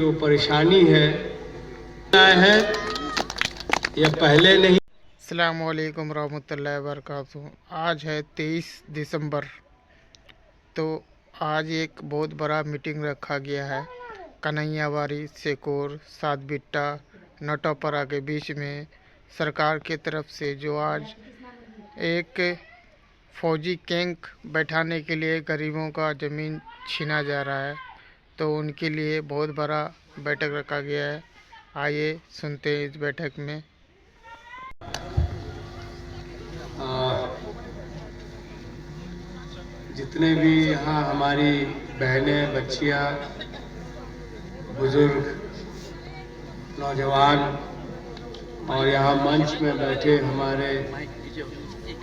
जो परेशानी है या पहले नहीं। अस्सलामुअलैकुम रहमतुल्लाहि व बरकातुहू। आज है 23 दिसंबर। तो आज एक बहुत बड़ा मीटिंग रखा गया है कन्हैयाबाड़ी, सेकोर, सातबिट्टा, नटोपरा के बीच में सरकार की तरफ से जो आज एक फौजी कैंप बैठाने के लिए गरीबों का ज़मीन छीना जा रहा है, तो उनके लिए बहुत बड़ा बैठक रखा गया है। आइए सुनते हैं इस बैठक में। जितने भी यहाँ हमारी बहनें, बच्चियाँ, बुजुर्ग, नौजवान और यहाँ मंच में बैठे हमारे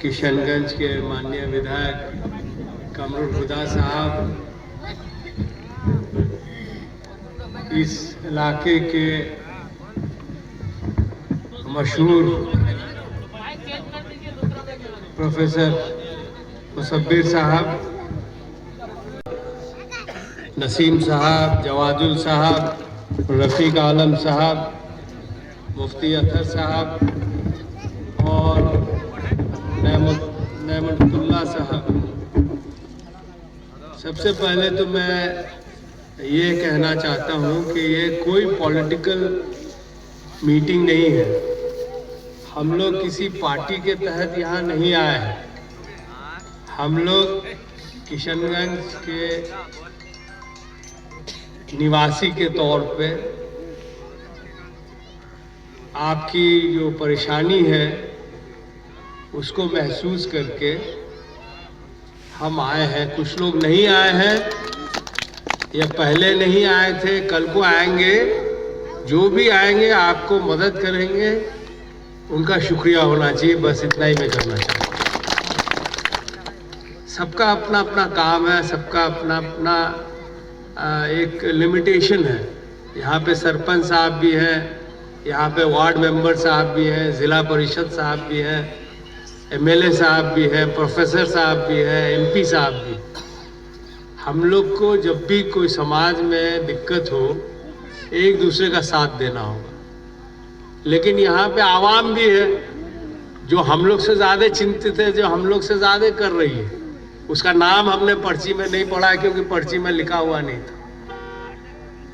किशनगंज के माननीय विधायक कमरुल हुदा साहब, इस इलाके के मशहूर प्रोफेसर मुसब्बिर साहब, नसीम साहब, जवाजुल साहब, रफ़ीक आलम साहब, मुफ्ती अतर साहब और नेमतुल्लाह साहब। सबसे पहले तो मैं ये कहना चाहता हूँ कि ये कोई पॉलिटिकल मीटिंग नहीं है। हम लोग किसी पार्टी के तहत यहाँ नहीं आए हैं। हम लोग किशनगंज के निवासी के तौर पे आपकी जो परेशानी है उसको महसूस करके हम आए हैं। कुछ लोग नहीं आए हैं या पहले नहीं आए थे, कल को आएंगे। जो भी आएंगे आपको मदद करेंगे, उनका शुक्रिया होना चाहिए। बस इतना ही मैं करना चाहता हूँ। सबका अपना अपना काम है, सबका अपना अपना एक लिमिटेशन है। यहाँ पे सरपंच साहब भी हैं, यहाँ पे वार्ड मेंबर साहब भी हैं, ज़िला परिषद साहब भी हैं, एमएलए साहब भी हैं, प्रोफेसर साहब भी हैं, एमपी साहब भी। हम लोग को जब भी कोई समाज में दिक्कत हो, एक दूसरे का साथ देना होगा। लेकिन यहाँ पे आवाम भी है जो हम लोग से ज़्यादा चिंतित है, जो हम लोग से ज़्यादा कर रही है। उसका नाम हमने पर्ची में नहीं पढ़ा क्योंकि पर्ची में लिखा हुआ नहीं था,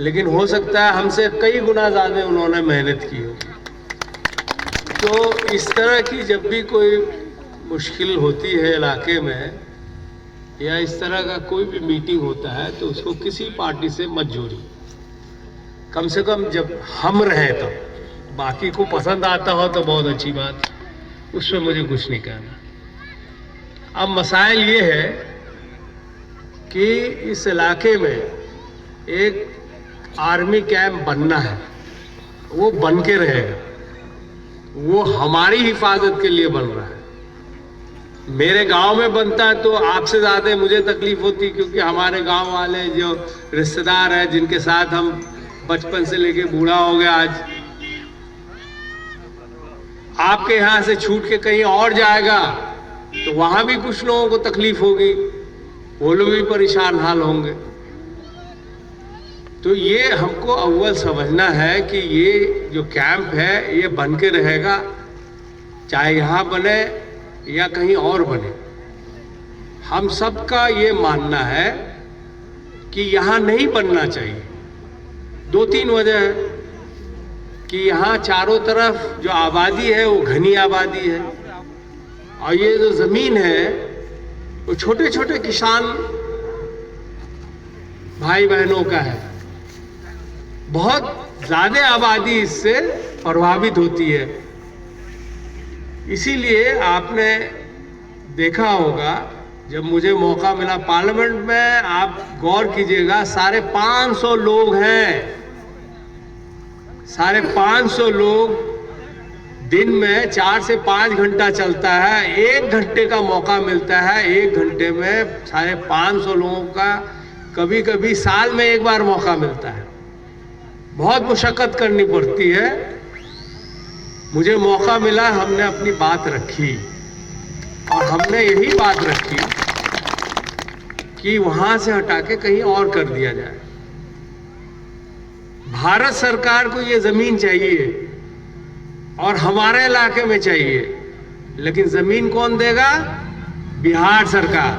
लेकिन हो सकता है हमसे कई गुना ज़्यादा उन्होंने मेहनत की होगी। तो इस तरह की जब भी कोई मुश्किल होती है इलाके में या इस तरह का कोई भी मीटिंग होता है, तो उसको किसी पार्टी से मत जोड़िए। कम से कम जब हम रहें तो, बाकी को पसंद आता हो तो बहुत अच्छी बात, उसमें मुझे कुछ नहीं कहना। अब मसाइल ये है कि इस इलाके में एक आर्मी कैंप बनना है, वो बन के रहेगा। वो हमारी हिफाजत के लिए बन रहा है। मेरे गांव में बनता है तो आपसे ज़्यादा मुझे तकलीफ होती, क्योंकि हमारे गांव वाले जो रिश्तेदार हैं, जिनके साथ हम बचपन से लेके बूढ़ा हो गया, आज आपके यहाँ से छूट के कहीं और जाएगा तो वहां भी कुछ लोगों को तकलीफ होगी, वो लोग भी परेशान हाल होंगे। तो ये हमको अव्वल समझना है कि ये जो कैंप है ये बन के रहेगा, चाहे यहाँ बने या कहीं और बने। हम सबका ये मानना है कि यहाँ नहीं बनना चाहिए। 2-3 वजह है कि यहाँ चारों तरफ जो आबादी है वो घनी आबादी है, और ये जो ज़मीन है वो छोटे छोटे किसान भाई बहनों का है। बहुत ज़्यादा आबादी इससे प्रभावित होती है। इसीलिए आपने देखा होगा, जब मुझे मौका मिला पार्लियामेंट में, आप गौर कीजिएगा, 550 लोग हैं। 550 लोग दिन में 4 से 5 घंटा चलता है। 1 घंटे का मौका मिलता है। 1 घंटे में 550 लोगों का कभी कभी साल में एक बार मौका मिलता है। बहुत मुशक्कत करनी पड़ती है। मुझे मौका मिला, हमने अपनी बात रखी, और हमने यही बात रखी कि वहाँ से हटा के कहीं और कर दिया जाए। भारत सरकार को ये जमीन चाहिए और हमारे इलाके में चाहिए, लेकिन जमीन कौन देगा? बिहार सरकार।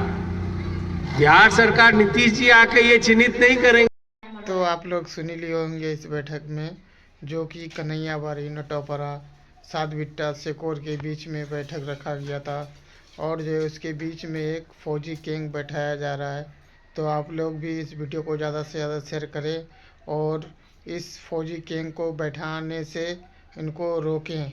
बिहार सरकार नीतीश जी आके ये चिन्हित नहीं करेंगे। तो आप लोग सुन ही लिए होंगे इस बैठक में, जो कि कन्हैयाबाड़ी नटौपरा सातबिट्टा सेकोर के बीच में बैठक रखा गया था, और जो है उसके बीच में एक फौजी गैंग बैठाया जा रहा है। तो आप लोग भी इस वीडियो को ज़्यादा से ज़्यादा शेयर करें और इस फौजी गैंग को बैठाने से इनको रोकें।